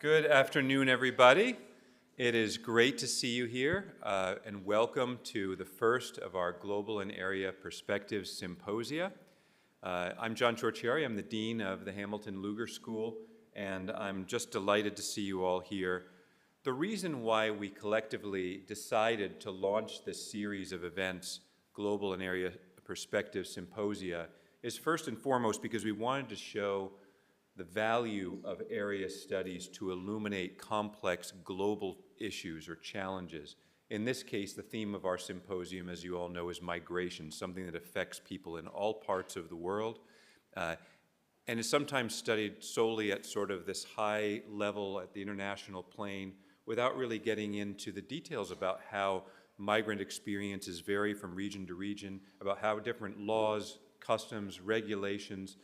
Good afternoon, everybody. It is great to see you here, and welcome to the first of our Global and Area Perspectives Symposia. I'm John Ciorciari. I'm the Dean of the Hamilton Luger School, and I'm just delighted to see you all here. The reason why we collectively decided to launch this series of events, Global and Area Perspectives Symposia, is first and foremost because we wanted to show the value of area studies to illuminate complex global issues or challenges. In this case, the theme of our symposium, as you all know, is migration, something that affects people in all parts of the world, and is sometimes studied solely at sort of this high level at the international plane without really getting into the details about how migrant experiences vary from region to region, about how different laws, customs, regulations,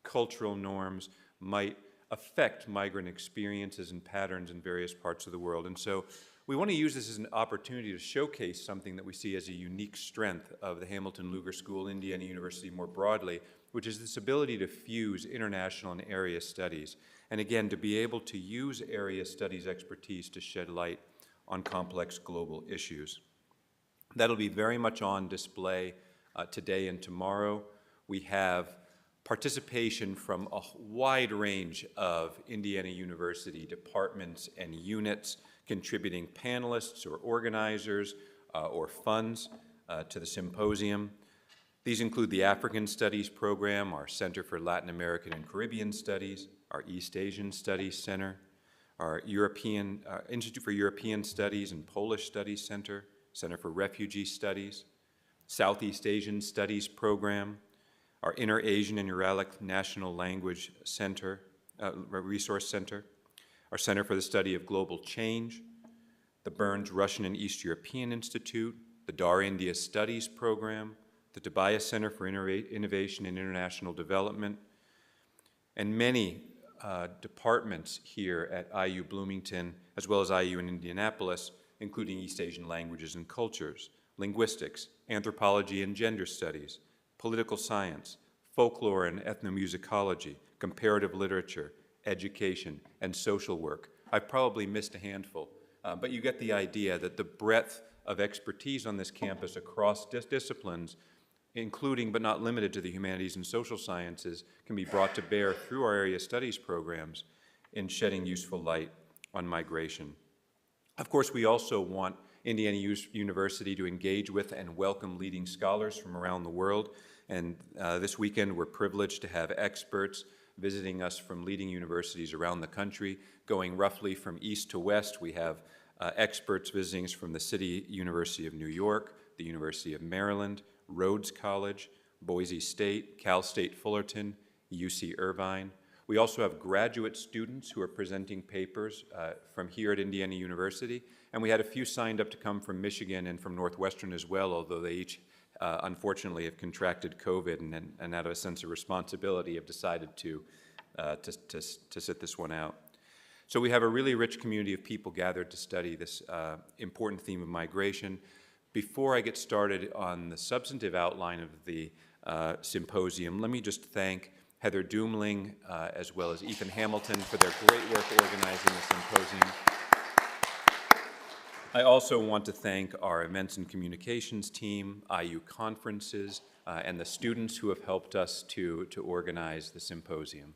cultural norms might affect migrant experiences and patterns in various parts of the world. And so we want to use this as an opportunity to showcase something that we see as a unique strength of the Hamilton Luger School, Indiana University more broadly, which is this ability to fuse international and area studies. And again, to be able to use area studies expertise to shed light on complex global issues. That'll be very much on display today and tomorrow. We have participation from a wide range of Indiana University departments and units, contributing panelists or organizers or funds to the symposium. These include the African Studies Program, our Center for Latin American and Caribbean Studies, our East Asian Studies Center, our Institute for European Studies and Polish Studies Center, Center for Refugee Studies, Southeast Asian Studies Program, our Inter-Asian and Uralic National Language Center, Resource Center, our Center for the Study of Global Change, the Burns Russian and East European Institute, the DAR India Studies Program, the Tobias Center for Innovation and International Development, and many departments here at IU Bloomington, as well as IU in Indianapolis, including East Asian languages and cultures, linguistics, anthropology and gender studies, political science, folklore and ethnomusicology, comparative literature, education, and social work. I've probably missed a handful, but you get the idea that the breadth of expertise on this campus across disciplines, including but not limited to the humanities and social sciences, can be brought to bear through our area studies programs in shedding useful light on migration. Of course, we also want Indiana University to engage with and welcome leading scholars from around the world. And this weekend, we're privileged to have experts visiting us from leading universities around the country, going roughly from east to west. We have experts visiting us from the City University of New York, the University of Maryland, Rhodes College, Boise State, Cal State Fullerton, UC Irvine. We also have graduate students who are presenting papers from here at Indiana University, and we had a few signed up to come from Michigan and from Northwestern as well, although they each unfortunately have contracted COVID and out of a sense of responsibility have decided to sit this one out. So we have a really rich community of people gathered to study this important theme of migration. Before I get started on the substantive outline of the symposium, let me just thank Heather Doomling, as well as Ethan Hamilton for their great work organizing the symposium. I also want to thank our events and communications team, IU Conferences, and the students who have helped us to organize the symposium.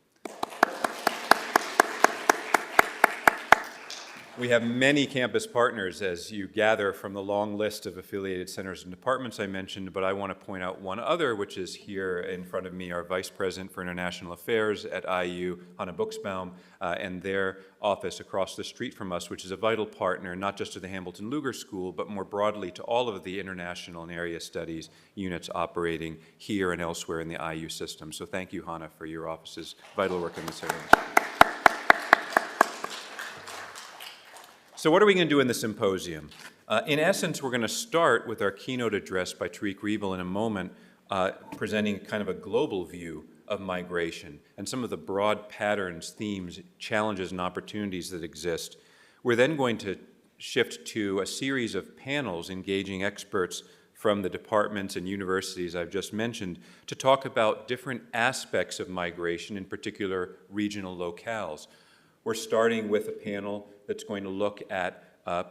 We have many campus partners, as you gather from the long list of affiliated centers and departments I mentioned, but I want to point out one other, which is here in front of me, our Vice President for International Affairs at IU, Hannah Buxbaum, and their office across the street from us, which is a vital partner, not just to the Hamilton Luger School, but more broadly to all of the international and area studies units operating here and elsewhere in the IU system. So thank you, Hannah, for your office's vital work in this area. So what are we going to do in the symposium? In essence, we're going to start with our keynote address by Tariq Riebl in a moment, presenting kind of a global view of migration and some of the broad patterns, themes, challenges, and opportunities that exist. We're then going to shift to a series of panels engaging experts from the departments and universities I've just mentioned to talk about different aspects of migration, in particular regional locales. We're starting with a panel that's going to look at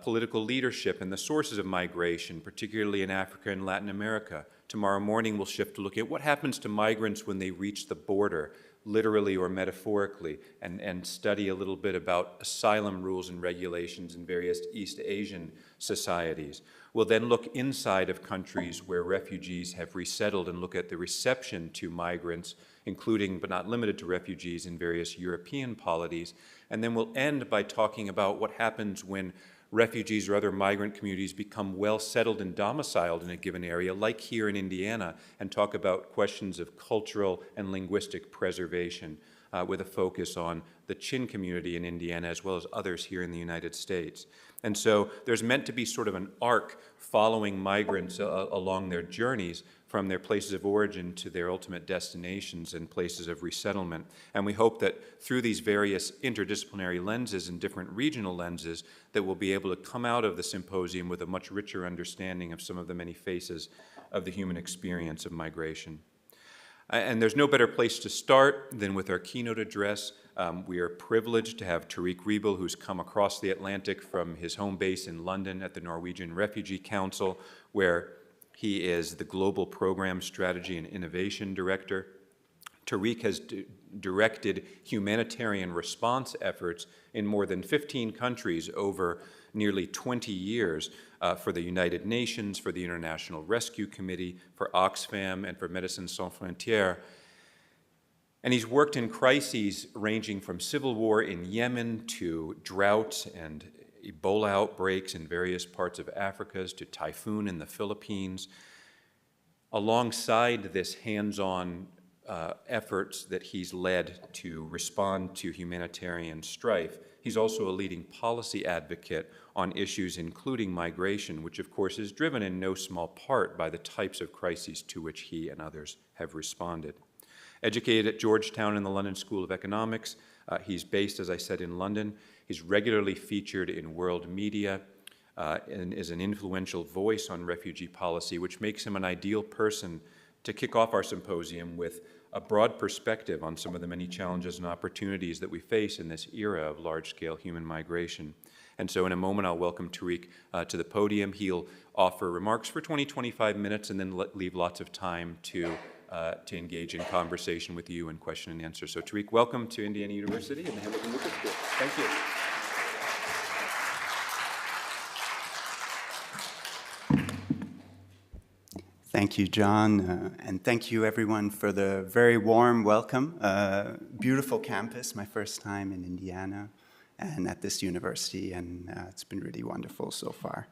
political leadership and the sources of migration, particularly in Africa and Latin America. Tomorrow morning, we'll shift to look at what happens to migrants when they reach the border, literally or metaphorically, and study a little bit about asylum rules and regulations in various East Asian societies. We'll then look inside of countries where refugees have resettled and look at the reception to migrants, including but not limited to refugees in various European polities. And then we'll end by talking about what happens when refugees or other migrant communities become well settled and domiciled in a given area, like here in Indiana, and talk about questions of cultural and linguistic preservation with a focus on the Chin community in Indiana as well as others here in the United States. And so there's meant to be sort of an arc following migrants along their journeys from their places of origin to their ultimate destinations and places of resettlement. And we hope that through these various interdisciplinary lenses and different regional lenses that we'll be able to come out of the symposium with a much richer understanding of some of the many faces of the human experience of migration. And there's no better place to start than with our keynote address. We are privileged to have Tariq Riebl, who's come across the Atlantic from his home base in London at the Norwegian Refugee Council, where he is the Global Program Strategy and Innovation Director. Tariq has directed humanitarian response efforts in more than 15 countries over nearly 20 years for the United Nations, for the International Rescue Committee, for Oxfam, and for Médecins Sans Frontières. And he's worked in crises ranging from civil war in Yemen to droughts and Ebola outbreaks in various parts of Africa to typhoon in the Philippines. Alongside this hands-on efforts that he's led to respond to humanitarian strife, he's also a leading policy advocate on issues including migration, which of course is driven in no small part by the types of crises to which he and others have responded. Educated at Georgetown and the London School of Economics, he's based, as I said, in London. He's regularly featured in world media and is an influential voice on refugee policy, which makes him an ideal person to kick off our symposium with a broad perspective on some of the many challenges and opportunities that we face in this era of large-scale human migration. And so in a moment, I'll welcome Tariq to the podium. He'll offer remarks for 20-25 minutes and then leave lots of time to engage in conversation with you and question and answer. So Tariq, welcome to Indiana University and the Hamilton Luger School. Thank you. Thank you, John, and thank you everyone for the very warm welcome. Beautiful campus, my first time in Indiana, and at this university, and it's been really wonderful so far.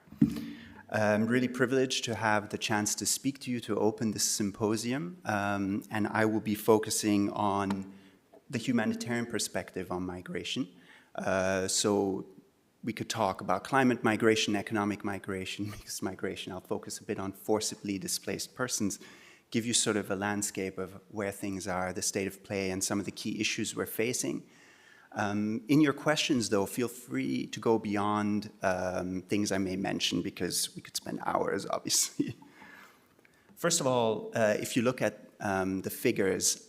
I'm really privileged to have the chance to speak to you to open this symposium, and I will be focusing on the humanitarian perspective on migration. So we could talk about climate migration, economic migration, mixed migration. I'll focus a bit on forcibly displaced persons, give you sort of a landscape of where things are, the state of play, and some of the key issues we're facing. In your questions, though, feel free to go beyond things I may mention, because we could spend hours, obviously. First of all, if you look at the figures,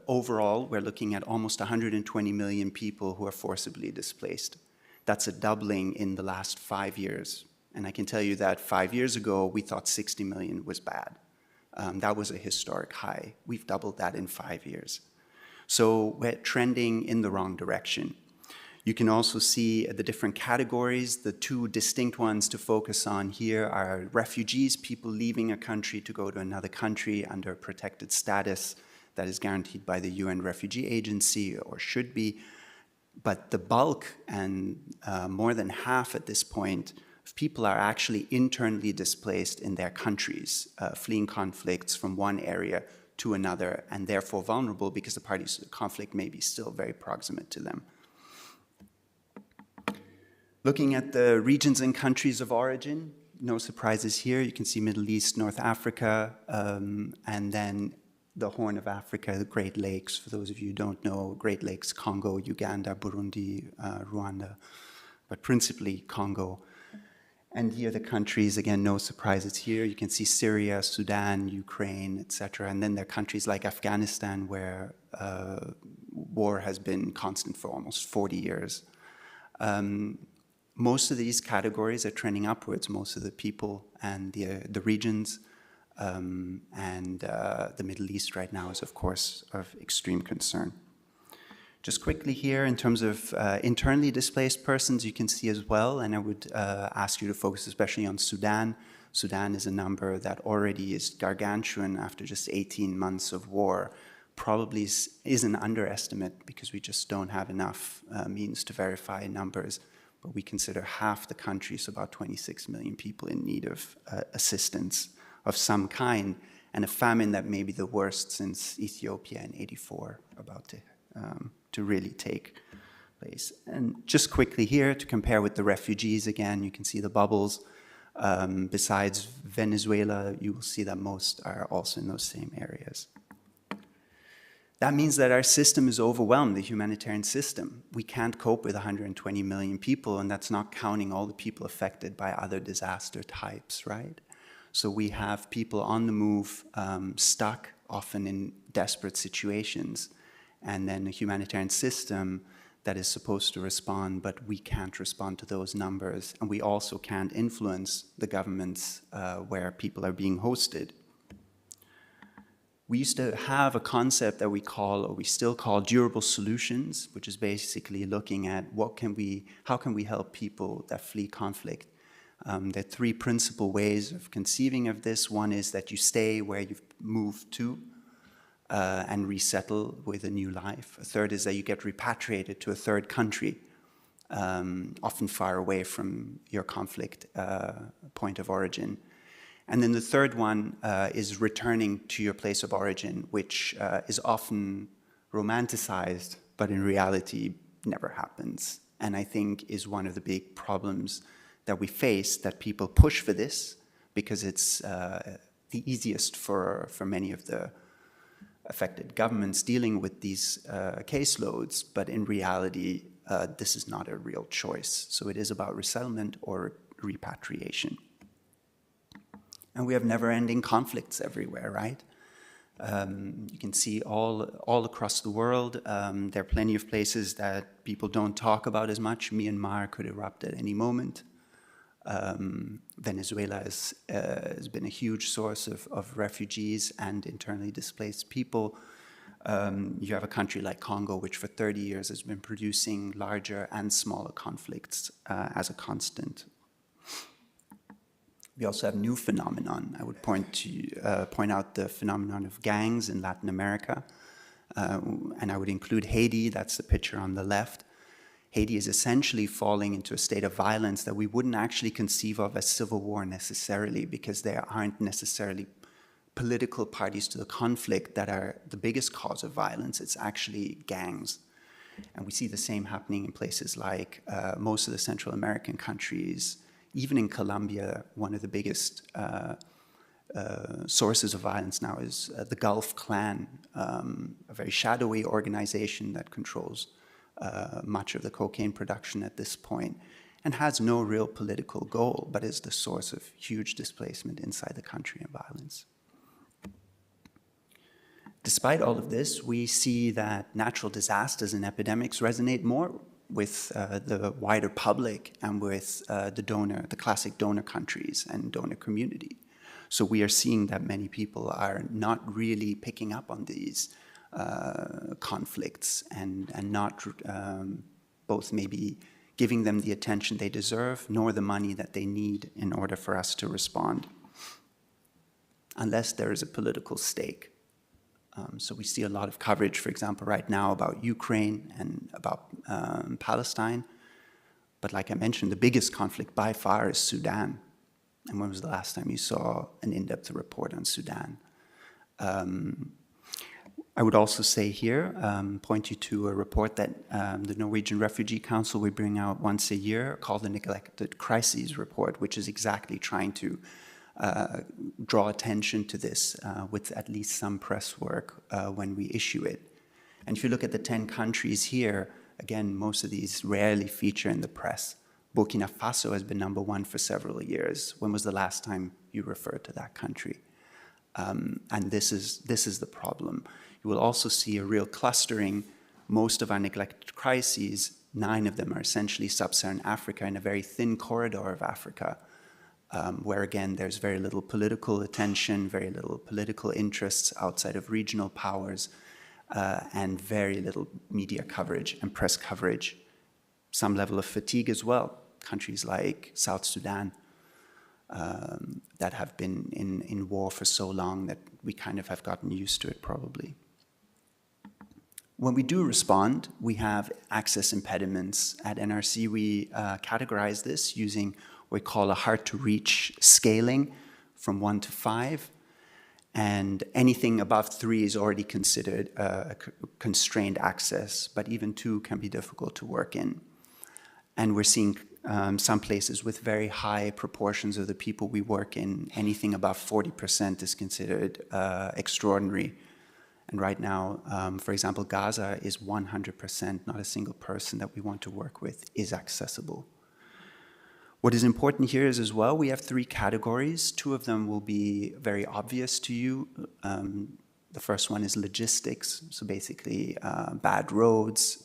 overall, we're looking at almost 120 million people who are forcibly displaced. That's a doubling in the last 5 years. And I can tell you that 5 years ago, we thought 60 million was bad. That was a historic high. We've doubled that in 5 years. So we're trending in the wrong direction. You can also see the different categories. The two distinct ones to focus on here are refugees, people leaving a country to go to another country under protected status that is guaranteed by the UN Refugee Agency, or should be. But the bulk, and more than half at this point, of people are actually internally displaced in their countries, fleeing conflicts from one area to another, and therefore vulnerable because the parties to the conflict may be still very proximate to them. Looking at the regions and countries of origin, no surprises here. You can see Middle East, North Africa, and then the Horn of Africa, the Great Lakes. For those of you who don't know, Great Lakes, Congo, Uganda, Burundi, Rwanda, but principally Congo. And here the countries, again, no surprises here. You can see Syria, Sudan, Ukraine, etc. And then there are countries like Afghanistan, where war has been constant for almost 40 years. Most of these categories are trending upwards, most of the people and the regions. And the Middle East right now is, of course, of extreme concern. Just quickly here, in terms of internally displaced persons, you can see as well, and I would ask you to focus especially on Sudan. Sudan is a number that already is gargantuan after just 18 months of war. Probably is an underestimate, because we just don't have enough means to verify numbers. But we consider half the country, so about 26 million people, in need of assistance of some kind, and a famine that may be the worst since Ethiopia in '84, about to really take place. And just quickly here, to compare with the refugees again, you can see the bubbles. Besides Venezuela, you will see that most are also in those same areas. That means that our system is overwhelmed, the humanitarian system. We can't cope with 120 million people, and that's not counting all the people affected by other disaster types, right? So we have people on the move, stuck, often in desperate situations, and then a humanitarian system that is supposed to respond, but we can't respond to those numbers, and we also can't influence the governments where people are being hosted. We used to have a concept that we call, or we still call, durable solutions, which is basically looking at how can we help people that flee conflict. There are three principal ways of conceiving of this. One is that you stay where you've moved to and resettle with a new life. A third is that you get repatriated to a third country, often far away from your conflict point of origin. And then the third one is returning to your place of origin, which is often romanticized, but in reality never happens. And I think is one of the big problems that we face, that people push for this because it's the easiest for many of the affected governments dealing with these caseloads, but in reality, this is not a real choice. So it is about resettlement or repatriation. And we have never-ending conflicts everywhere, right? You can see all across the world. There are plenty of places that people don't talk about as much. Myanmar could erupt at any moment. Venezuela has been a huge source of refugees and internally displaced people. You have a country like Congo, which for 30 years has been producing larger and smaller conflicts as a constant. We also have new phenomenon. I would point out the phenomenon of gangs in Latin America, and I would include Haiti. That's the picture on the left. Haiti is essentially falling into a state of violence that we wouldn't actually conceive of as civil war necessarily, because there aren't necessarily political parties to the conflict that are the biggest cause of violence. It's actually gangs. And we see the same happening in places like most of the Central American countries. Even in Colombia, one of the biggest sources of violence now is the Gulf Clan, a very shadowy organization that controls much of the cocaine production at this point, and has no real political goal, but is the source of huge displacement inside the country and violence. Despite all of this, we see that natural disasters and epidemics resonate more with the wider public and with the classic donor countries and donor community. So we are seeing that many people are not really picking up on these conflicts and not both maybe giving them the attention they deserve, nor the money that they need in order for us to respond, unless there is a political stake. So we see a lot of coverage, for example, right now about Ukraine and about Palestine. But like I mentioned, the biggest conflict by far is Sudan. And when was the last time you saw an in-depth report on Sudan? I would also say here, point you to a report that the Norwegian Refugee Council will bring out once a year called the Neglected Crises Report, which is exactly trying to draw attention to this with at least some press work when we issue it. And if you look at the 10 countries here, again, most of these rarely feature in the press. Burkina Faso has been #1 for several years. When was the last time you referred to that country? And this is the problem. You will also see a real clustering. Most of our neglected crises, 9 of them are essentially sub-Saharan Africa in a very thin corridor of Africa, where again, there's very little political attention, very little political interests outside of regional powers, and very little media coverage and press coverage. Some level of fatigue as well. Countries like South Sudan that have been in war for so long that we kind of have gotten used to it probably. When we do respond, we have access impediments. At NRC, we categorize this using what we call a hard-to-reach scaling from 1 to 5. And anything above 3 is already considered constrained access, but even 2 can be difficult to work in. And we're seeing some places with very high proportions of the people we work in. Anything above 40% is considered extraordinary. And right now, for example, Gaza is 100%, not a single person that we want to work with is accessible. What is important here is as well, we have 3 categories. 2 of them will be very obvious to you. The first one is logistics, so basically bad roads,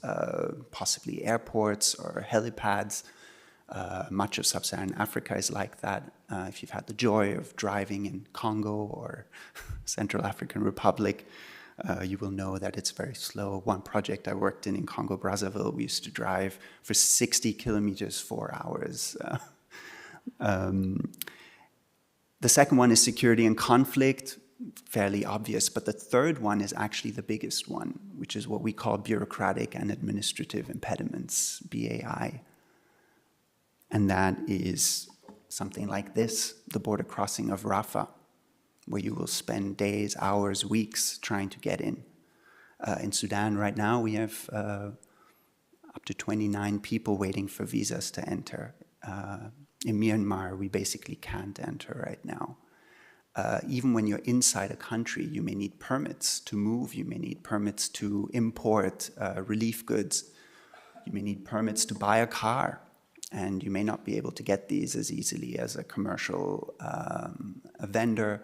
possibly airports or helipads. Much of sub-Saharan Africa is like that. If you've had the joy of driving in Congo or Central African Republic, you will know that it's very slow. One project I worked in Congo Brazzaville, we used to drive for 60 kilometers, 4 hours. The second one is security and conflict, fairly obvious, but the third one is actually the biggest one, which is what we call bureaucratic and administrative impediments, BAI. And that is something like this, the border crossing of Rafah, where you will spend days, hours, weeks trying to get in. In Sudan right now, we have up to 29 people waiting for visas to enter. In Myanmar, we basically can't enter right now. Even when you're inside a country, you may need permits to move, you may need permits to import relief goods, you may need permits to buy a car, and you may not be able to get these as easily as a commercial a vendor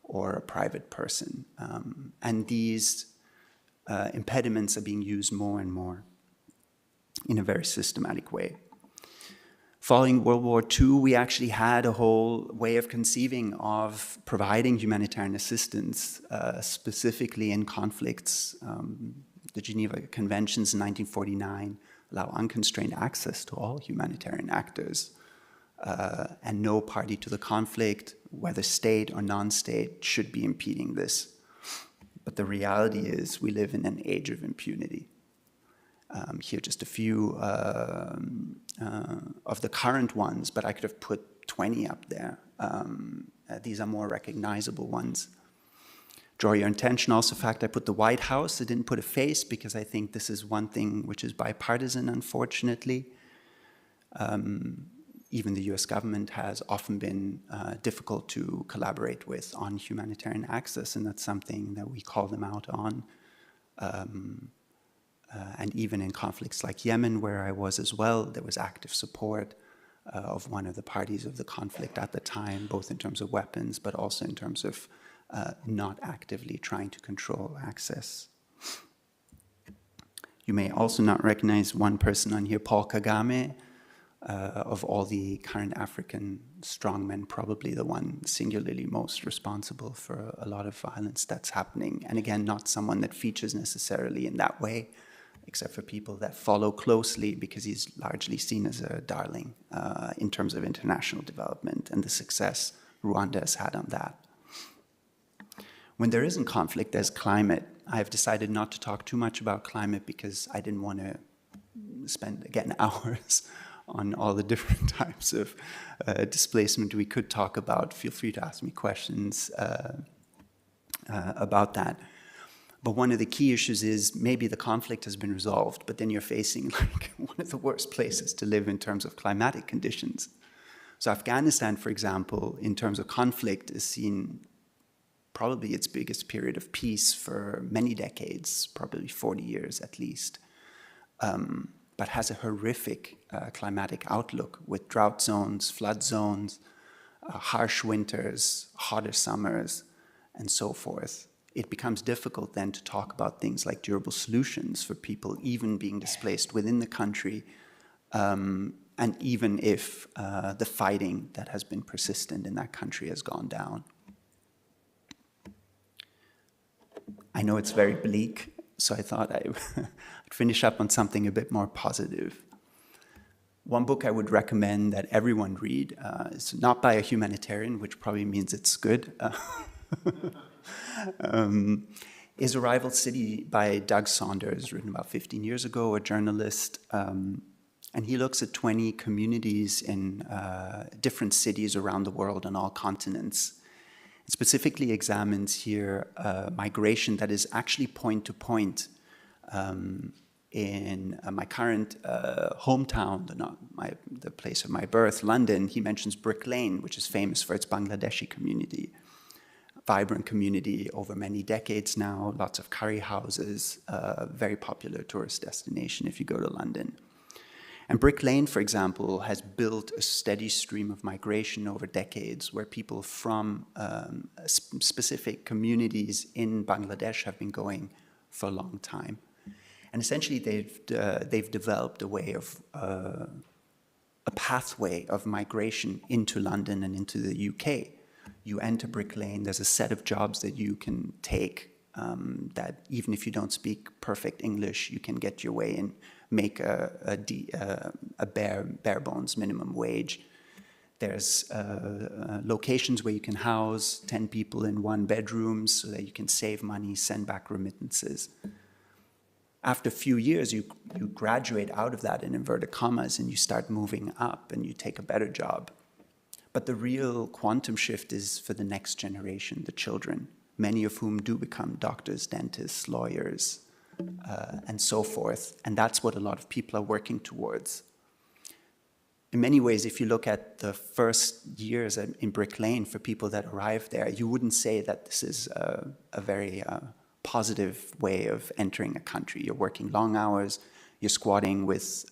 or a private person. And these impediments are being used more and more in a very systematic way. Following World War II, we actually had a whole way of conceiving of providing humanitarian assistance, specifically in conflicts. The Geneva Conventions in 1949 allow unconstrained access to all humanitarian actors. And no party to the conflict, whether state or non-state, should be impeding this. But the reality is we live in an age of impunity. Here are just a few of the current ones, but I could have put 20 up there. These are more recognizable ones. Draw your attention also the fact I put the White House. I didn't put a face because I think this is one thing which is bipartisan, unfortunately. Even the US government has often been difficult to collaborate with on humanitarian access, and that's something that we call them out on. And even in conflicts like Yemen, where I was as well, there was active support of one of the parties of the conflict at the time, both in terms of weapons, but also in terms of not actively trying to control access. You may also not recognize one person on here, Paul Kagame. Of all the current African strongmen, probably the one singularly most responsible for a lot of violence that's happening. And again, not someone that features necessarily in that way, except for people that follow closely, because he's largely seen as a darling in terms of international development and the success Rwanda has had on that. When there isn't conflict, there's climate. I've decided not to talk too much about climate because I didn't want to spend, again, hours on all the different types of displacement we could talk about. Feel free to ask me questions about that. But one of the key issues is maybe the conflict has been resolved, but then you're facing like one of the worst places to live in terms of climatic conditions. So Afghanistan, for example, in terms of conflict, is seen probably its biggest period of peace for many decades, probably 40 years at least. But has a horrific climatic outlook with drought zones, flood zones, harsh winters, hotter summers, and so forth. It becomes difficult then to talk about things like durable solutions for people even being displaced within the country, and even if the fighting that has been persistent in that country has gone down. I know it's very bleak, so I thought I'd finish up on something a bit more positive. One book I would recommend that everyone read is not by a humanitarian, which probably means it's good, is A Rival City by Doug Saunders, written about 15 years ago, a journalist. And he looks at 20 communities in different cities around the world on all continents. It specifically examines here migration that is actually point-to-point. In my current hometown, the place of my birth, London, he mentions Brick Lane, which is famous for its Bangladeshi community. Vibrant community over many decades now, lots of curry houses, very popular tourist destination if you go to London. And Brick Lane, for example, has built a steady stream of migration over decades where people from specific communities in Bangladesh have been going for a long time. And essentially they've developed a way of, a pathway of migration into London and into the UK. You enter Brick Lane, there's a set of jobs that you can take that even if you don't speak perfect English, you can get your way in, make a bare bones minimum wage. There's locations where you can house 10 people in one bedroom so that you can save money, send back remittances. After a few years, you graduate out of that in inverted commas and you start moving up and you take a better job. But the real quantum shift is for the next generation, the children, many of whom do become doctors, dentists, lawyers, and so forth. And that's what a lot of people are working towards. In many ways, if you look at the first years in Brick Lane for people that arrive there, you wouldn't say that this is a very positive way of entering a country. You're working long hours, you're squatting with,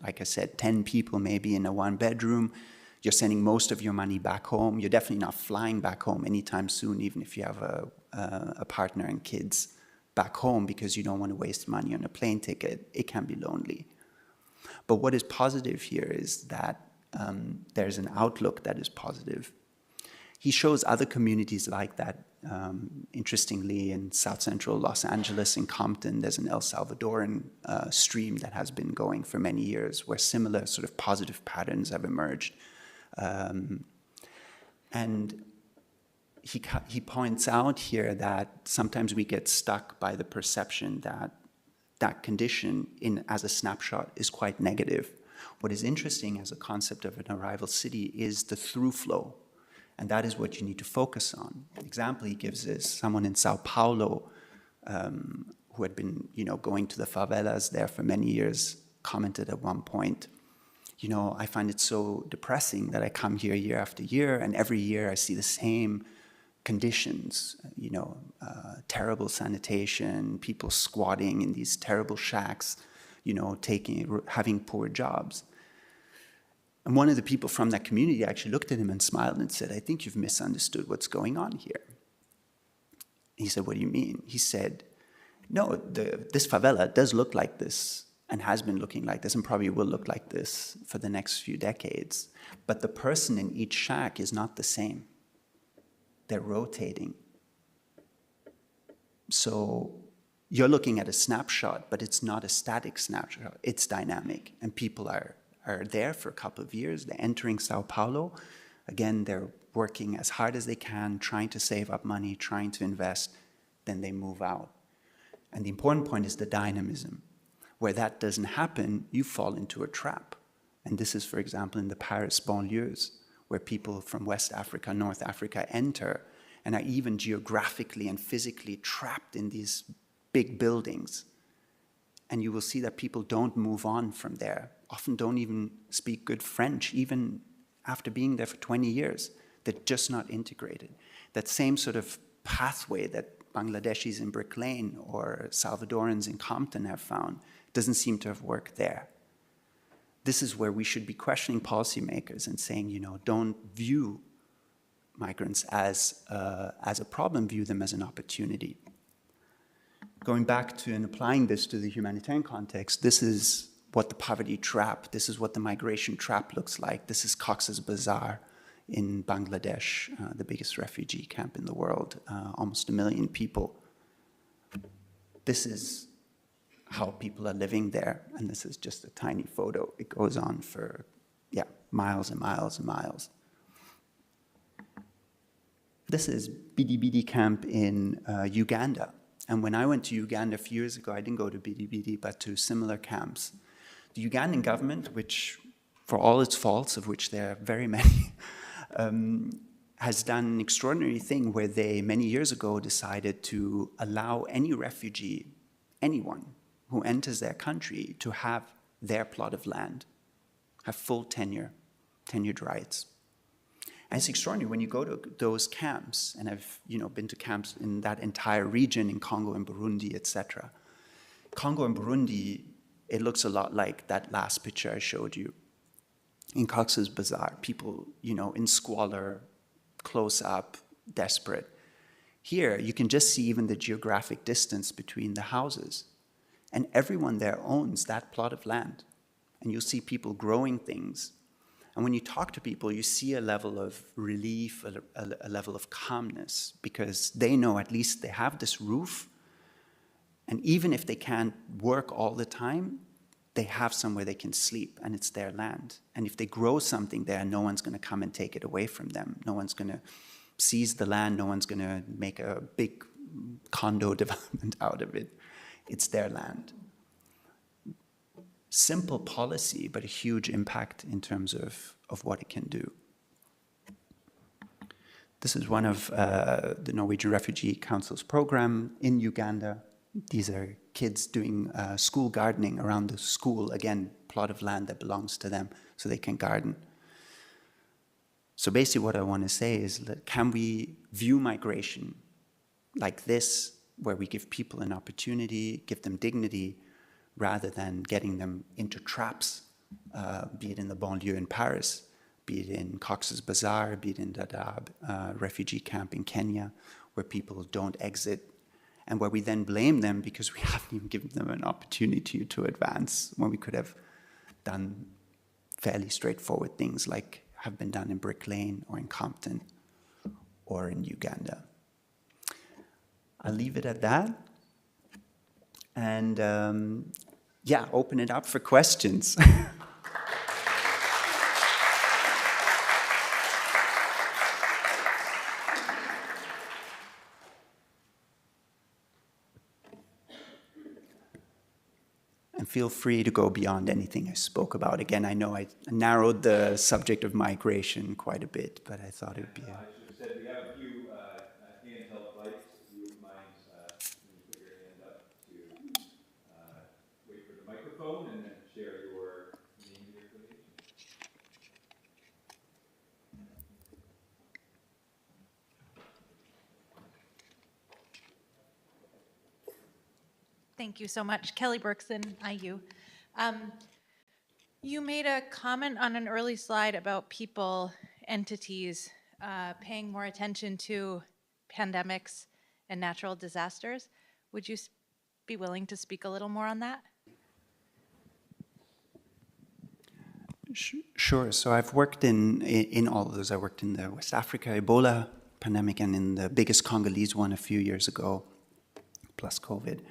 like I said, 10 people maybe in a one bedroom. You're sending most of your money back home. You're definitely not flying back home anytime soon, even if you have a partner and kids back home, because you don't want to waste money on a plane ticket. It can be lonely. But what is positive here is that there's an outlook that is positive. He shows other communities like that. Interestingly, in South Central Los Angeles, in Compton, there's an El Salvadoran stream that has been going for many years where similar sort of positive patterns have emerged. And he points out here that sometimes we get stuck by the perception that that condition as a snapshot is quite negative. What is interesting as a concept of an arrival city is the through flow, and that is what you need to focus on. The example he gives is someone in Sao Paulo who had been, going to the favelas there for many years, commented at one point, I find it so depressing that I come here year after year, and every year I see the same conditions, terrible sanitation, people squatting in these terrible shacks, having poor jobs. And one of the people from that community actually looked at him and smiled and said, "I think you've misunderstood what's going on here." He said, "What do you mean?" He said, "No, this favela does look like this and has been looking like this and probably will look like this for the next few decades. But the person in each shack is not the same. They're rotating. So you're looking at a snapshot, but it's not a static snapshot. It's dynamic. And people are there for a couple of years. They're entering Sao Paulo. Again, they're working as hard as they can, trying to save up money, trying to invest. Then they move out. And the important point is the dynamism. Where that doesn't happen, you fall into a trap. And this is, for example, in the Paris banlieues, where people from West Africa, North Africa enter and are even geographically and physically trapped in these big buildings. And you will see that people don't move on from there, often don't even speak good French, even after being there for 20 years. They're just not integrated. That same sort of pathway that Bangladeshis in Brick Lane or Salvadorans in Compton have found doesn't seem to have worked there. This is where we should be questioning policymakers and saying, don't view migrants as a problem, view them as an opportunity. Going back to and applying this to the humanitarian context, this is what the poverty trap, this is what the migration trap looks like. This is Cox's Bazar in Bangladesh, the biggest refugee camp in the world, almost 1 million people. This is how people are living there, and this is just a tiny photo. It goes on for, miles and miles and miles. This is Bidi Bidi camp in Uganda. And when I went to Uganda a few years ago, I didn't go to Bidi Bidi, but to similar camps. The Ugandan government, which, for all its faults, of which there are very many, has done an extraordinary thing where they, many years ago, decided to allow any refugee, anyone who enters their country, to have their plot of land, have full tenured rights. And it's extraordinary when you go to those camps, and I've been to camps in that entire region, in Congo and Burundi, etc. Congo and Burundi, it looks a lot like that last picture I showed you. In Cox's Bazar, people, in squalor, close up, desperate. Here, you can just see even the geographic distance between the houses. And everyone there owns that plot of land. And you'll see people growing things. And when you talk to people, you see a level of relief, a level of calmness, because they know at least they have this roof. And even if they can't work all the time, they have somewhere they can sleep, and it's their land. And if they grow something there, no one's going to come and take it away from them. No one's going to seize the land. No one's going to make a big condo development out of it. It's their land. Simple policy, but a huge impact in terms of what it can do. This is one of the Norwegian Refugee Council's program in Uganda. These are kids doing school gardening around the school, again, plot of land that belongs to them, so they can garden. So basically what I want to say is that can we view migration like this, where we give people an opportunity, give them dignity, rather than getting them into traps, be it in the banlieue in Paris, be it in Cox's Bazar, be it in Dadaab, refugee camp in Kenya, where people don't exit, and where we then blame them because we haven't even given them an opportunity to advance, when we could have done fairly straightforward things like have been done in Brick Lane or in Compton or in Uganda. I'll leave it at that. And open it up for questions. feel free to go beyond anything I spoke about. Again, I know I narrowed the subject of migration quite a bit, but I thought it would be... I should have said we have a few handheld lights. If you wouldn't mind, when you put your hand up to wait for the microphone and then share your name and your affiliation. Thank you so much. Kelly Berkson, IU. You made a comment on an early slide about people, entities, paying more attention to pandemics and natural disasters. Would you be willing to speak a little more on that? Sure. So I've worked in all of those. I worked in the West Africa Ebola pandemic and in the biggest Congolese one a few years ago, plus COVID.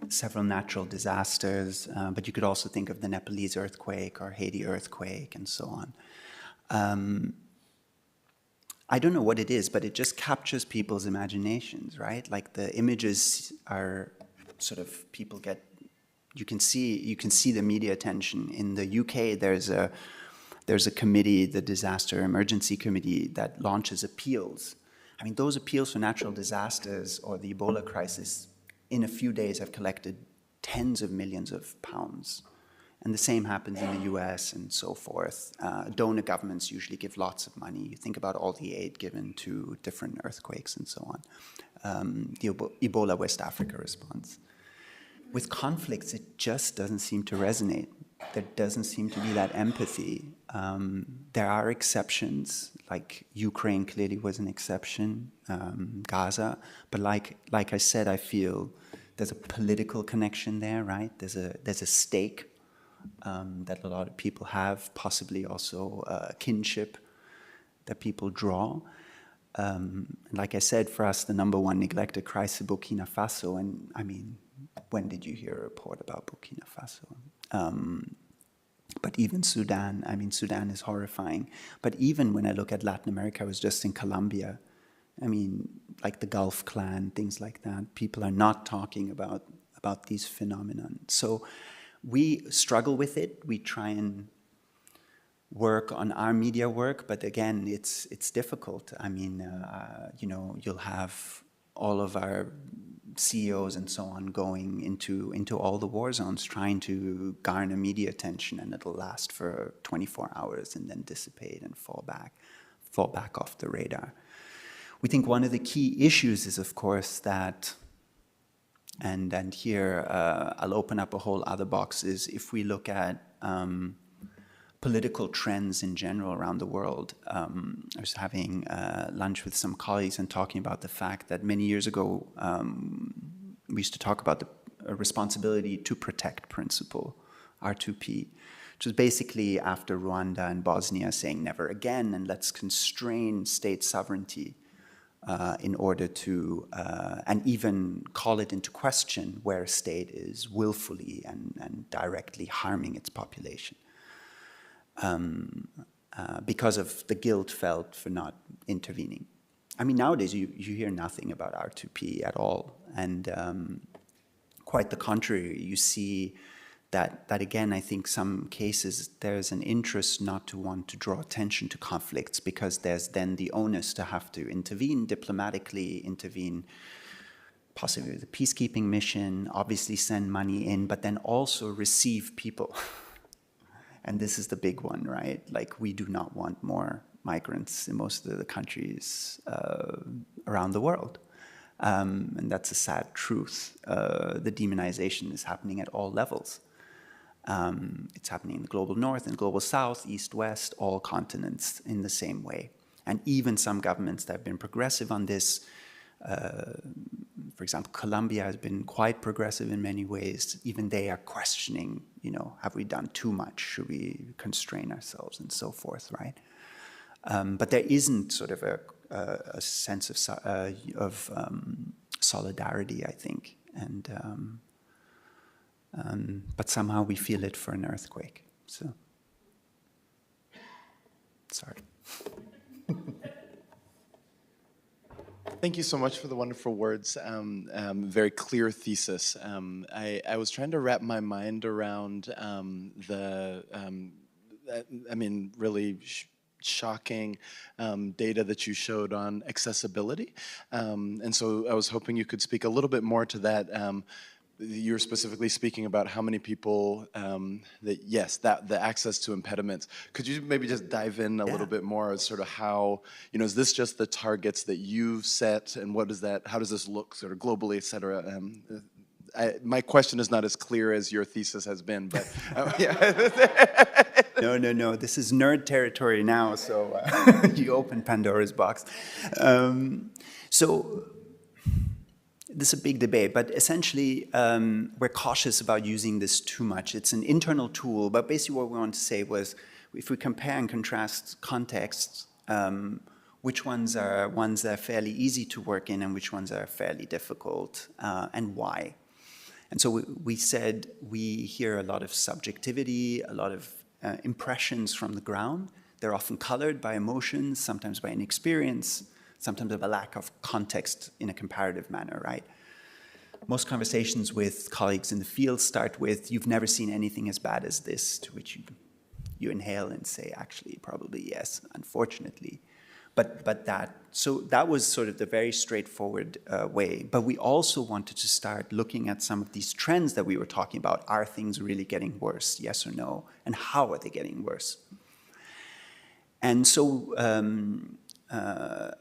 Several natural disasters, but you could also think of the Nepalese earthquake or Haiti earthquake and so on. I don't know what it is, but it just captures people's imaginations, right? Like the images are sort of, people get, you can see the media attention. In the UK, there's a committee, the Disaster Emergency Committee, that launches appeals. I mean, those appeals for natural disasters or the Ebola crisis in a few days have collected tens of millions of pounds. And the same happens in the US and so forth. Donor governments usually give lots of money. You think about all the aid given to different earthquakes and so on. The Ebola West Africa response. With conflicts, it just doesn't seem to resonate. There doesn't seem to be that empathy. There are exceptions, like Ukraine clearly was an exception, Gaza. But like I said, I feel there's a political connection there, right? There's a stake that a lot of people have, possibly also kinship that people draw. Like I said, for us, the number one neglected crisis, Burkina Faso, and I mean, when did you hear a report about Burkina Faso? But even Sudan, I mean, Sudan is horrifying. But even when I look at Latin America, I was just in Colombia. I mean, like the Gulf Clan, things like that. People are not talking about these phenomena. So we struggle with it. We try and work on our media work, but again, it's difficult. I mean, you know, you'll have all of our CEOs and so on going into all the war zones, trying to garner media attention, and it'll last for 24 hours and then dissipate and fall back off the radar. We think one of the key issues is, of course, that, and here I'll open up a whole other box, is if we look at political trends in general around the world. I was having lunch with some colleagues and talking about the fact that many years ago, we used to talk about the responsibility to protect principle, R2P, which was basically after Rwanda and Bosnia saying never again, and let's constrain state sovereignty in order to, and even call it into question where a state is willfully and directly harming its population. Because of the guilt felt for not intervening. I mean, nowadays you hear nothing about R2P at all, and quite the contrary. You see that again, I think some cases there's an interest not to want to draw attention to conflicts because there's then the onus to have to intervene diplomatically, intervene possibly with a peacekeeping mission, obviously send money in, but then also receive people. And this is the big one, right? Like, we do not want more migrants in most of the countries around the world. And that's a sad truth. The demonization is happening at all levels. It's happening in the global north and global south, east, west, all continents in the same way. And even some governments that have been progressive on this, for example, Colombia has been quite progressive in many ways. Even they are questioning, you know, have we done too much? Should we constrain ourselves and so forth, right? But there isn't sort of a sense of solidarity, I think, and but somehow we feel it for an earthquake. So, sorry. Thank you so much for the wonderful words. Very clear thesis. I was trying to wrap my mind around really shocking data that you showed on accessibility. And so I was hoping you could speak a little bit more to that. You're specifically speaking about how many people, the access to impediments. Could you maybe just dive in a little bit more as sort of how, is this just the targets that you've set, and how does this look sort of globally, et cetera? My question is not as clear as your thesis has been, but No, this is nerd territory now, so you open Pandora's box. So this is a big debate, but essentially we're cautious about using this too much. It's an internal tool, but basically what we want to say was, if we compare and contrast contexts, which ones are that are fairly easy to work in and which ones are fairly difficult, and why. And so we said we hear a lot of subjectivity, a lot of impressions from the ground. They're often colored by emotions, sometimes by inexperience, sometimes of a lack of context in a comparative manner, right? Most conversations with colleagues in the field start with, "You've never seen anything as bad as this," to which you inhale and say, "Actually, probably yes, unfortunately." So that was sort of the very straightforward way. But we also wanted to start looking at some of these trends that we were talking about. Are things really getting worse, yes or no? And how are they getting worse? And so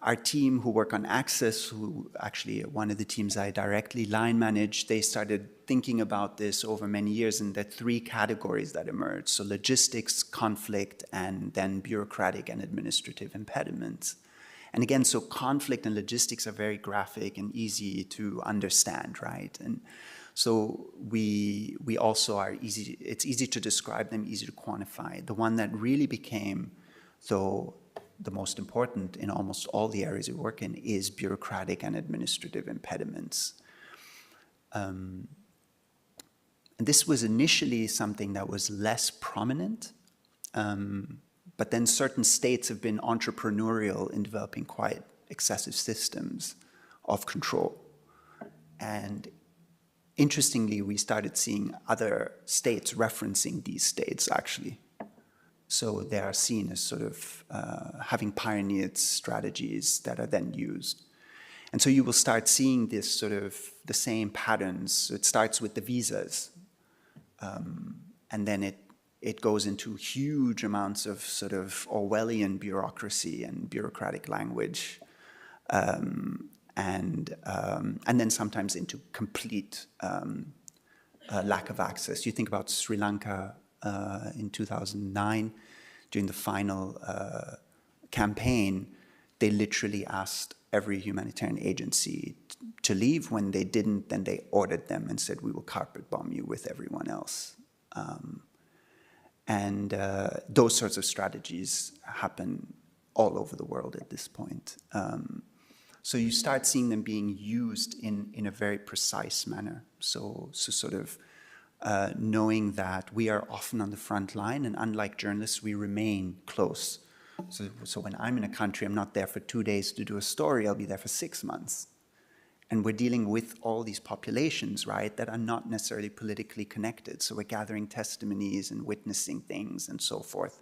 our team who work on access, who actually one of the teams I directly line manage, they started thinking about this over many years, and there are three categories that emerged. So logistics, conflict, and then bureaucratic and administrative impediments. And again, so conflict and logistics are very graphic and easy to understand, right? And so we also are it's easy to describe them, easy to quantify. The one that really became, though, the most important in almost all the areas we work in is bureaucratic and administrative impediments. And this was initially something that was less prominent, but then certain states have been entrepreneurial in developing quite excessive systems of control. And interestingly, we started seeing other states referencing these states, actually. So they are seen as sort of having pioneered strategies that are then used. And so you will start seeing this sort of the same patterns. So it starts with the visas, and then it goes into huge amounts of sort of Orwellian bureaucracy and bureaucratic language, and then sometimes into complete lack of access. You think about Sri Lanka in 2009, during the final campaign, they literally asked every humanitarian agency to leave. When they didn't, then they ordered them and said, "We will carpet bomb you with everyone else." And those sorts of strategies happen all over the world at this point. So you start seeing them being used in a very precise manner. So sort of knowing that we are often on the front line, and unlike journalists, we remain close. So when I'm in a country, I'm not there for 2 days to do a story, I'll be there for 6 months. And we're dealing with all these populations, right, that are not necessarily politically connected. So we're gathering testimonies and witnessing things and so forth.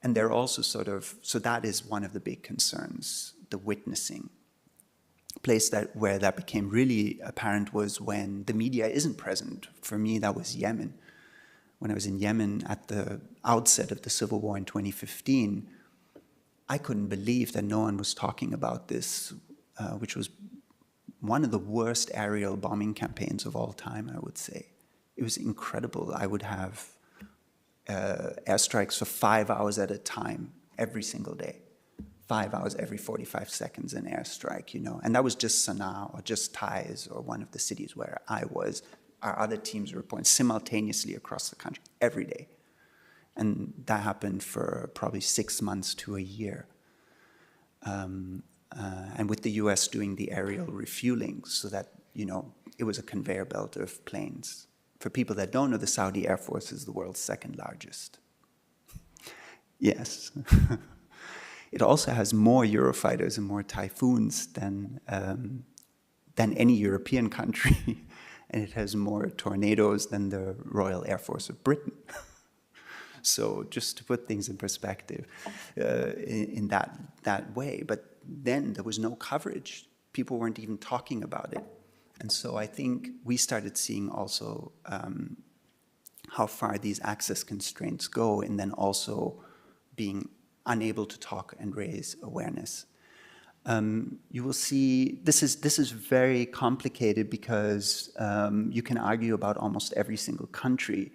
And they're also so that is one of the big concerns, the witnessing. Place where that became really apparent was when the media isn't present. For me, that was Yemen. When I was in Yemen at the outset of the civil war in 2015, I couldn't believe that no one was talking about this, which was one of the worst aerial bombing campaigns of all time, I would say. It was incredible. I would have airstrikes for 5 hours at a time, every single day. 5 hours every 45 seconds an airstrike, And that was just Sana'a or just Taiz or one of the cities where I was. Our other teams were reporting simultaneously across the country every day. And that happened for probably 6 months to a year. And with the US doing the aerial refueling so that, it was a conveyor belt of planes. For people that don't know, the Saudi Air Force is the world's second largest. Yes. it also has more Eurofighters and more Typhoons than any European country, and it has more tornadoes than the Royal Air Force of Britain. So just to put things in perspective in that way. But then there was no coverage. People weren't even talking about it. And so I think we started seeing also how far these access constraints go, and then also being unable to talk and raise awareness. You will see this is very complicated because you can argue about almost every single country.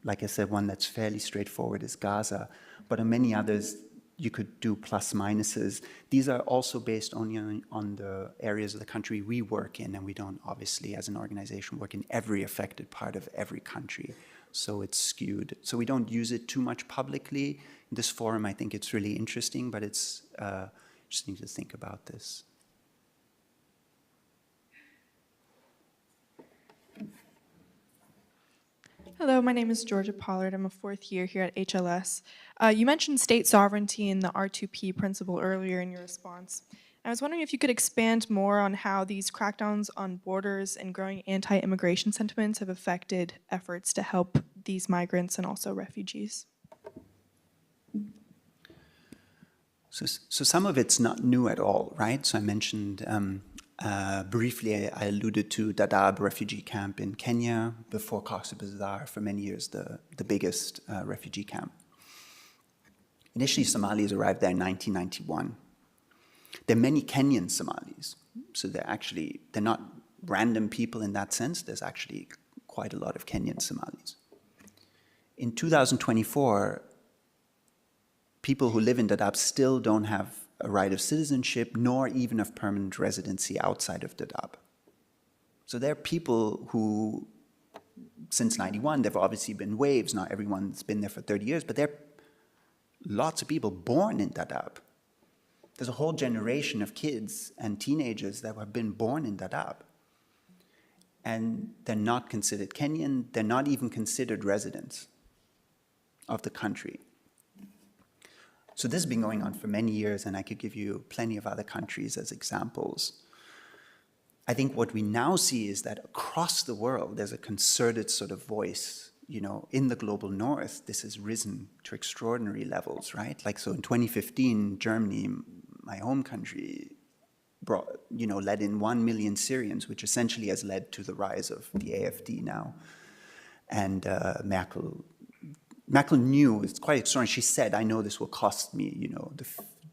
Like I said, one that's fairly straightforward is Gaza, but on many others you could do plus minuses. These are also based only on the areas of the country we work in, and we don't obviously as an organization work in every affected part of every country, so it's skewed. So we don't use it too much publicly. In this forum I think it's really interesting, but it's interesting to think about this. Hello, my name is Georgia Pollard. I'm a fourth year here at HLS. You mentioned state sovereignty and the R2P principle earlier in your response. I was wondering if you could expand more on how these crackdowns on borders and growing anti-immigration sentiments have affected efforts to help these migrants and also refugees. So some of it's not new at all, right? So I mentioned briefly, I alluded to Dadaab refugee camp in Kenya, before Cox's Bazar, for many years the biggest refugee camp. Initially, Somalis arrived there in 1991. There are many Kenyan Somalis, so they're not random people in that sense. There's actually quite a lot of Kenyan Somalis. In 2024, people who live in Dadaab still don't have a right of citizenship, nor even of permanent residency outside of Dadaab. So there are people who, since 91, there have obviously been waves. Not everyone's been there for 30 years, but there are lots of people born in Dadaab. There's a whole generation of kids and teenagers that have been born in Dadaab. And they're not considered Kenyan, they're not even considered residents of the country. So this has been going on for many years, and I could give you plenty of other countries as examples. I think what we now see is that across the world, there's a concerted sort of voice. You know, in the global north, this has risen to extraordinary levels, right? Like, so in 2015, Germany, my home country, let in 1 million Syrians, which essentially has led to the rise of the AfD now. And Merkel knew, it's quite extraordinary, she said, I know this will cost me,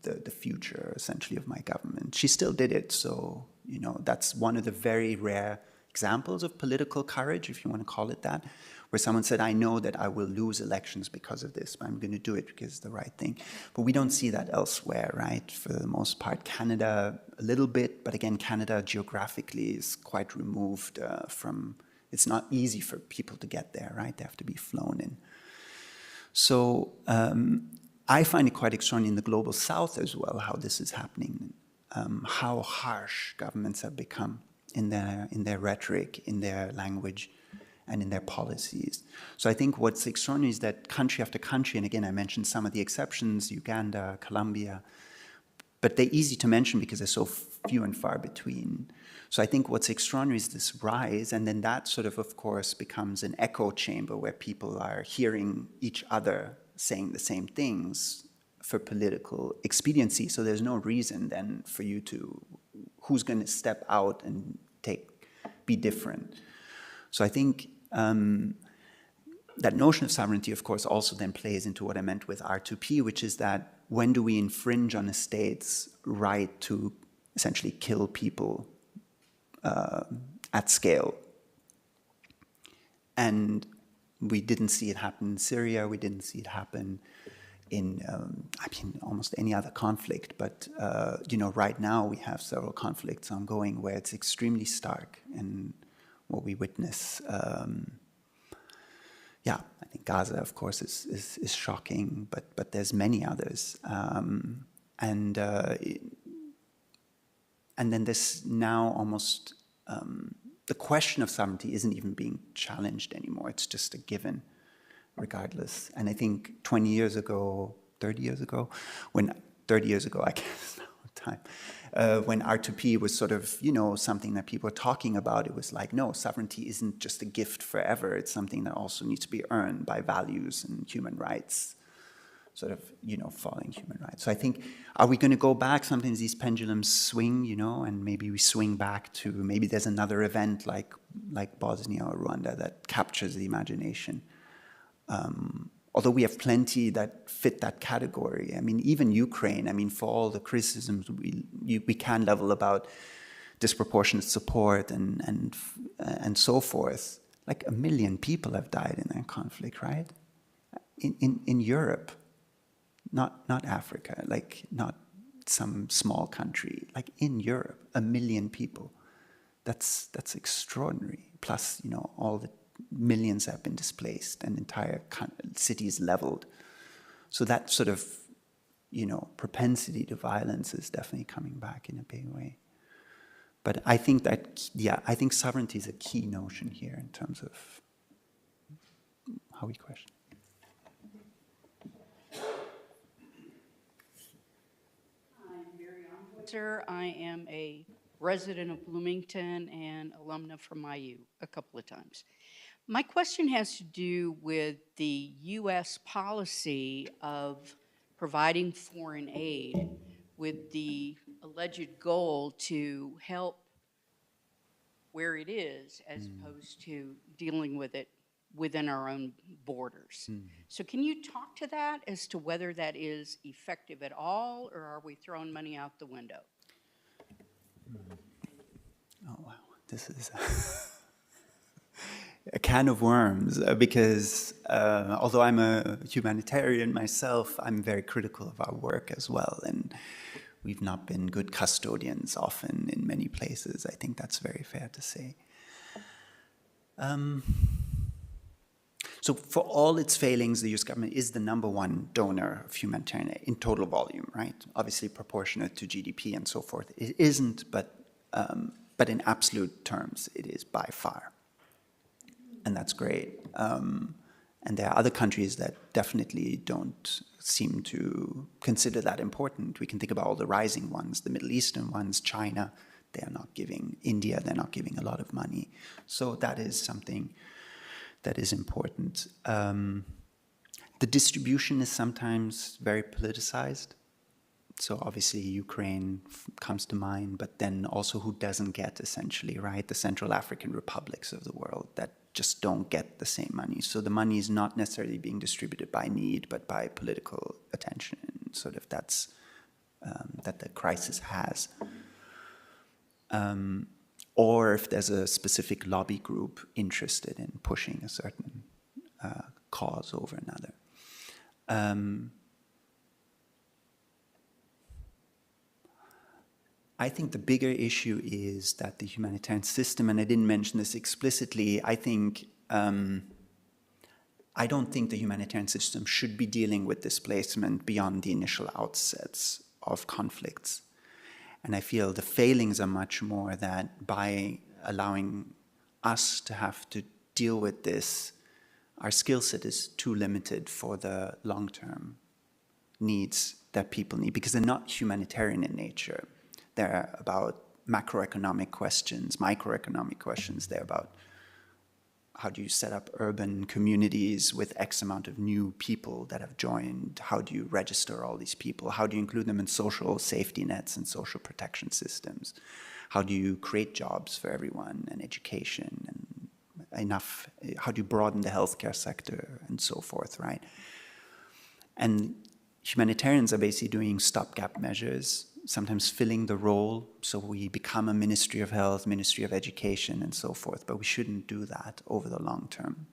the future, essentially, of my government. She still did it, so, that's one of the very rare examples of political courage, if you want to call it that, where someone said, I know that I will lose elections because of this, but I'm going to do it because it's the right thing. But we don't see that elsewhere, right? For the most part, Canada, a little bit, but again, Canada geographically is quite removed from, it's not easy for people to get there, right? They have to be flown in. So I find it quite extraordinary in the global south as well, how this is happening, how harsh governments have become in their rhetoric, in their language, and in their policies. So I think what's extraordinary is that country after country, and again, I mentioned some of the exceptions, Uganda, Colombia, but they're easy to mention because they're so few and far between. So I think what's extraordinary is this rise, and then that sort of course, becomes an echo chamber where people are hearing each other saying the same things for political expediency. So there's no reason then for you who's going to step out and be different. So I think that notion of sovereignty, of course, also then plays into what I meant with R2P, which is that when do we infringe on a state's right to essentially kill people at scale? And we didn't see it happen in Syria. We didn't see it happen in, almost any other conflict. But, right now we have several conflicts ongoing where it's extremely stark. And what we witness, I think Gaza, of course, is shocking, but there's many others. And then this now almost, the question of sovereignty isn't even being challenged anymore. It's just a given, regardless. And I think 20 years ago, 30 years ago, when 30 years ago, I guess, time, when R2P was sort of, something that people were talking about. It was like, no, sovereignty isn't just a gift forever. It's something that also needs to be earned by values and human rights, sort of, following human rights. So I think, are we going to go back? Sometimes these pendulums swing, and maybe we swing back to, maybe there's another event like Bosnia or Rwanda that captures the imagination. Although we have plenty that fit that category. I mean, even Ukraine, for all the criticisms we can level about disproportionate support and so forth, like 1 million people have died in that conflict, right? In Europe, not Africa, like not some small country, like in Europe, 1 million people. That's extraordinary. Plus, all the millions have been displaced and entire cities leveled. So that sort of, propensity to violence is definitely coming back in a big way. But I think I think sovereignty is a key notion here in terms of how we question. I am a resident of Bloomington and alumna from IU a couple of times. My question has to do with the U.S. policy of providing foreign aid with the alleged goal to help where it is as opposed to dealing with it within our own borders. So can you talk to that as to whether that is effective at all, or are we throwing money out the window? Oh, wow. This is a can of worms, because although I'm a humanitarian myself, I'm very critical of our work as well. And we've not been good custodians often in many places. I think that's very fair to say. So for all its failings, the US government is the #1 donor of humanitarian aid in total volume, right? Obviously proportionate to GDP and so forth. It isn't, but in absolute terms, it is by far. And that's great. And there are other countries that definitely don't seem to consider that important. We can think about all the rising ones, the Middle Eastern ones, China, they're not giving, India, they're not giving a lot of money. So that is something that is important. The distribution is sometimes very politicized. So obviously Ukraine comes to mind, but then also who doesn't get, essentially, right? The Central African republics of the world that just don't get the same money. So the money is not necessarily being distributed by need, but by political attention, sort of that the crisis has. Or if there's a specific lobby group interested in pushing a certain cause over another. I think the bigger issue is that the humanitarian system, and I didn't mention this explicitly, I don't think the humanitarian system should be dealing with displacement beyond the initial outsets of conflicts. And I feel the failings are much more that by allowing us to have to deal with this, our skill set is too limited for the long-term needs that people need, because they're not humanitarian in nature. They're about macroeconomic questions, microeconomic questions. They're about how do you set up urban communities with X amount of new people that have joined? How do you register all these people? How do you include them in social safety nets and social protection systems? How do you create jobs for everyone and education and enough? How do you broaden the healthcare sector and so forth, right? And humanitarians are basically doing stopgap measures, sometimes filling the role, so we become a Ministry of Health, Ministry of Education, and so forth, but we shouldn't do that over the long term.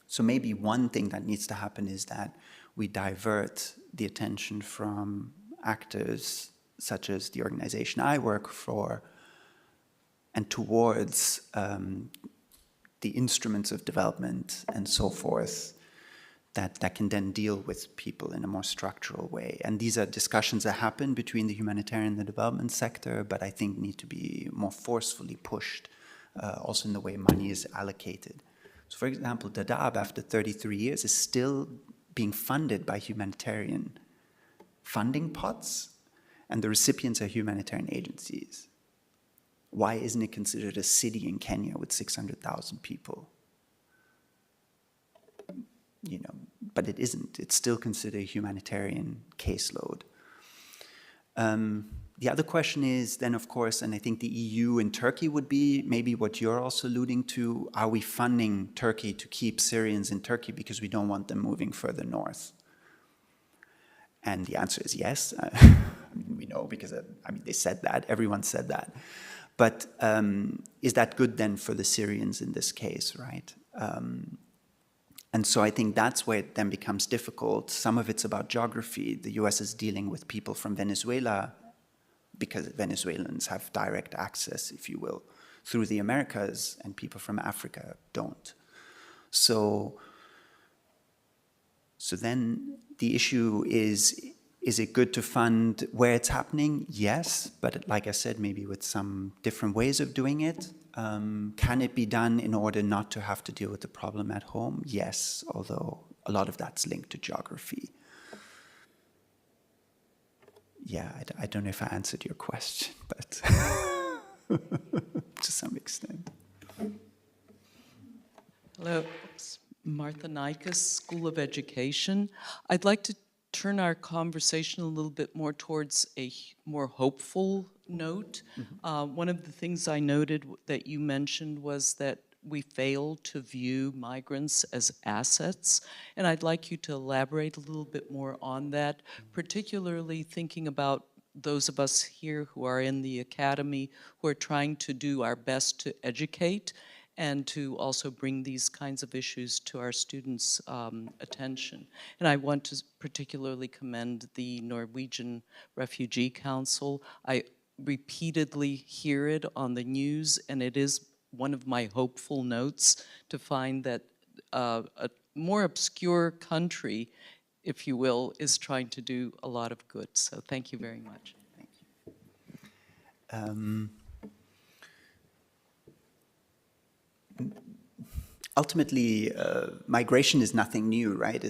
So maybe one thing that needs to happen is that we divert the attention from actors such as the organization I work for and towards the instruments of development and so forth that can then deal with people in a more structural way. And these are discussions that happen between the humanitarian and the development sector, but I think need to be more forcefully pushed, also in the way money is allocated. So for example, Dadaab, after 33 years, is still being funded by humanitarian funding pots, and the recipients are humanitarian agencies. Why isn't it considered a city in Kenya with 600,000 people? You know, but it isn't. It's still considered a humanitarian caseload. The other question is then, of course, and I think the EU and Turkey would be maybe what you're also alluding to, are we funding Turkey to keep Syrians in Turkey because we don't want them moving further north? And the answer is yes. We know because, they said that, everyone said that. But is that good then for the Syrians in this case, right? And so I think that's where it then becomes difficult. Some of it's about geography. The US is dealing with people from Venezuela because Venezuelans have direct access, if you will, through the Americas, and people from Africa don't. So then the issue is it good to fund where it's happening? Yes, but like I said, maybe with some different ways of doing it. Can it be done in order not to have to deal with the problem at home? Yes, although a lot of that's linked to geography. Yeah, I don't know if I answered your question, but to some extent. Hello, Martha Nikes, School of Education. I'd like to turn our conversation a little bit more towards a more hopeful note. One of the things I noted that you mentioned was that we fail to view migrants as assets, and I'd like you to elaborate a little bit more on that, particularly thinking about those of us here who are in the academy who are trying to do our best to educate and to also bring these kinds of issues to our students' attention. And I want to particularly commend the Norwegian Refugee Council. I repeatedly hear it on the news, and it is one of my hopeful notes to find that a more obscure country, if you will, is trying to do a lot of good. So thank you very much. Thank you. Ultimately, migration is nothing new, right?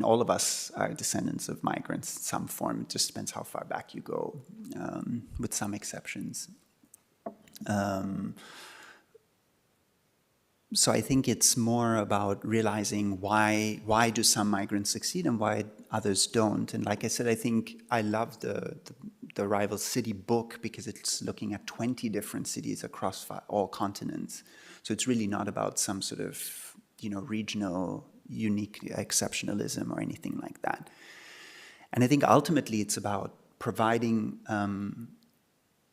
All of us are descendants of migrants in some form. It just depends how far back you go, with some exceptions. So I think it's more about realizing why do some migrants succeed and why others don't. And like I said, I think I love the Rival City book because it's looking at 20 different cities across all continents. So it's really not about some sort of, regional, unique exceptionalism or anything like that. And I think ultimately it's about providing,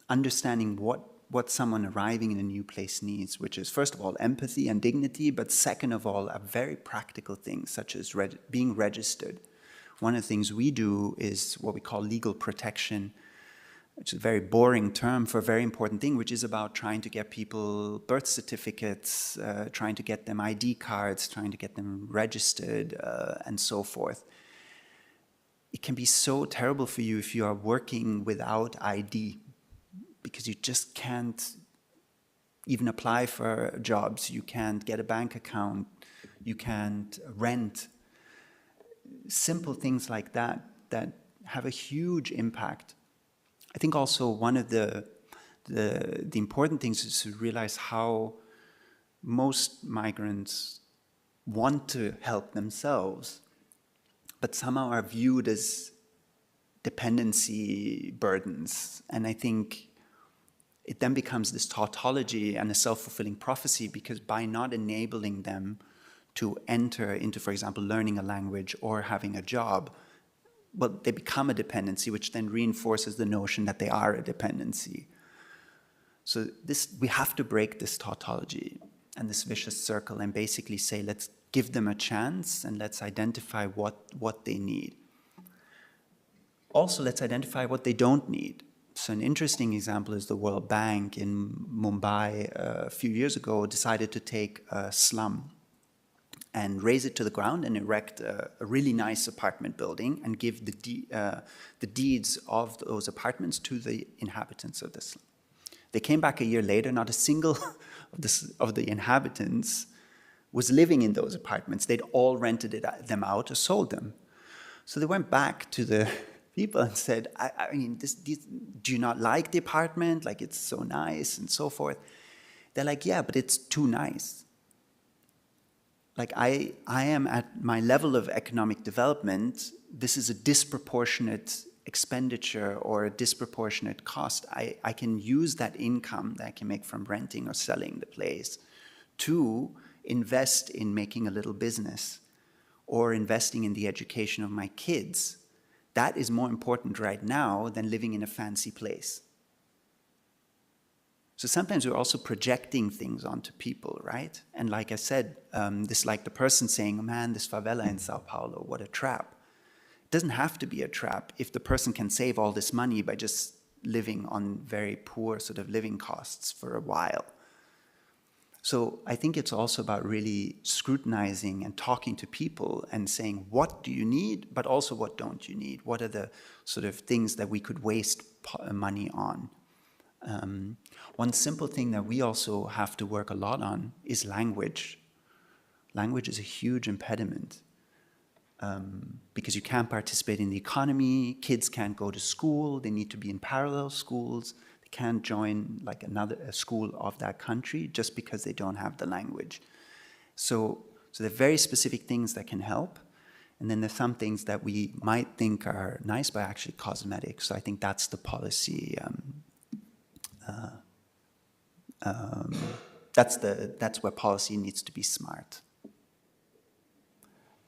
understanding what someone arriving in a new place needs, which is, first of all, empathy and dignity, but second of all, a very practical things such as being registered. One of the things we do is what we call legal protection, which is a very boring term for a very important thing, which is about trying to get people birth certificates, trying to get them ID cards, trying to get them registered, and so forth. It can be so terrible for you if you are working without ID, because you just can't even apply for jobs, you can't get a bank account, you can't rent. Simple things like that have a huge impact. I think also one of the important things is to realize how most migrants want to help themselves, but somehow are viewed as dependency burdens. And I think it then becomes this tautology and a self-fulfilling prophecy, because by not enabling them to enter into, for example, learning a language or having a job, well, they become a dependency, which then reinforces the notion that they are a dependency. So we have to break this tautology and this vicious circle and basically say, let's give them a chance and let's identify what they need. Also, let's identify what they don't need. So an interesting example is the World Bank in Mumbai a few years ago decided to take a slum and raise it to the ground and erect a really nice apartment building and give the deeds of those apartments to the inhabitants of the slum. They came back a year later, not a single of the inhabitants was living in those apartments. They'd all rented them out or sold them. So they went back to the people and said, I mean, do you not like the apartment? Like, it's so nice and so forth. They're like, yeah, but it's too nice. Like, I am at my level of economic development, this is a disproportionate expenditure or a disproportionate cost. I can use that income that I can make from renting or selling the place to invest in making a little business or investing in the education of my kids. That is more important right now than living in a fancy place. So sometimes we're also projecting things onto people, right? And like I said, this like the person saying, man, this favela in Sao Paulo, what a trap. It doesn't have to be a trap if the person can save all this money by just living on very poor sort of living costs for a while. So I think it's also about really scrutinizing and talking to people and saying, what do you need, but also what don't you need? What are the sort of things that we could waste money on? One simple thing that we also have to work a lot on is language. Language is a huge impediment because you can't participate in the economy, kids can't go to school, they need to be in parallel schools. Can't join like a school of that country just because they don't have the language. So there are very specific things that can help. And then there's some things that we might think are nice, but actually cosmetic. So I think that's the policy. That's where policy needs to be smart. I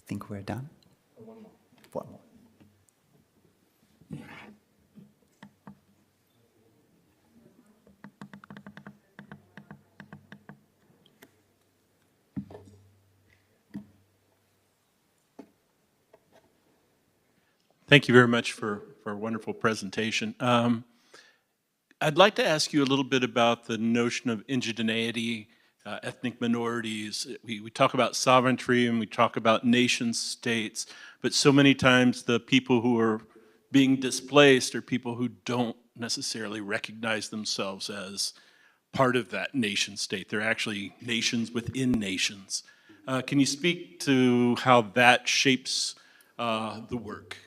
think we're done. One more. Thank you very much for a wonderful presentation. I'd like to ask you a little bit about the notion of indigeneity, ethnic minorities. We talk about sovereignty and we talk about nation states, but so many times the people who are being displaced are people who don't necessarily recognize themselves as part of that nation state. They're actually nations within nations. Can you speak to how that shapes the work?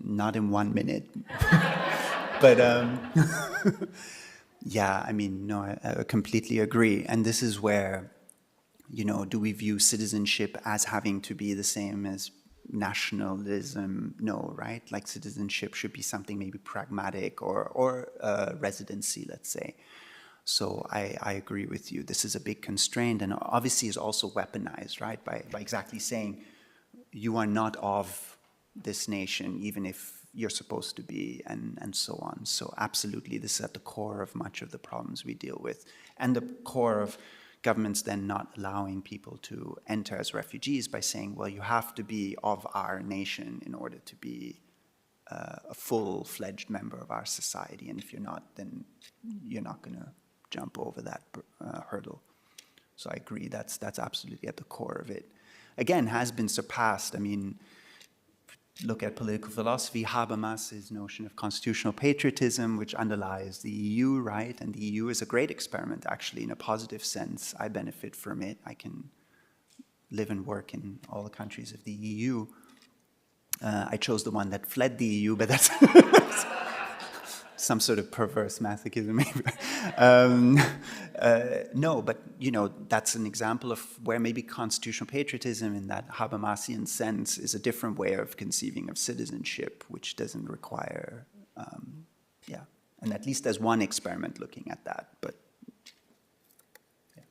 Not in 1 minute. But yeah, I mean, no, I completely agree. And this is where, you know, do we view citizenship as having to be the same as nationalism? No, right? Like citizenship should be something maybe pragmatic or residency, let's say. So I agree with you. This is a big constraint and obviously is also weaponized, right? By exactly saying you are not of this nation, even if you're supposed to be, and so on. So absolutely, this is at the core of much of the problems we deal with, and the core of governments then not allowing people to enter as refugees by saying, well, you have to be of our nation in order to be a full-fledged member of our society, and if you're not, then you're not going to jump over that hurdle. So I agree, that's absolutely at the core of it. Again, has been surpassed. I mean, look at political philosophy, Habermas's notion of constitutional patriotism, which underlies the EU, right? And the EU is a great experiment, actually, in a positive sense. I benefit from it. I can live and work in all the countries of the EU. I chose the one that fled the EU, but that's some sort of perverse masochism, maybe. No, but you know, that's an example of where maybe constitutional patriotism in that Habermasian sense is a different way of conceiving of citizenship, which doesn't require, yeah. And at least there's one experiment looking at that, but yeah.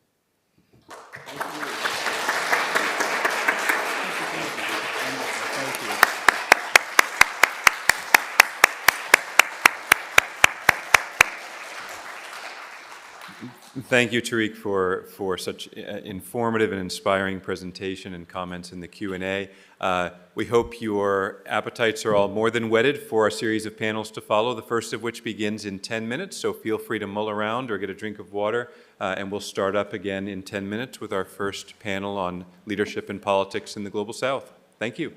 Thank you, Tariq, for such informative and inspiring presentation and comments in the Q&A. We hope your appetites are all more than whetted for a series of panels to follow, the first of which begins in 10 minutes, so feel free to mull around or get a drink of water, and we'll start up again in 10 minutes with our first panel on leadership and politics in the Global South. Thank you.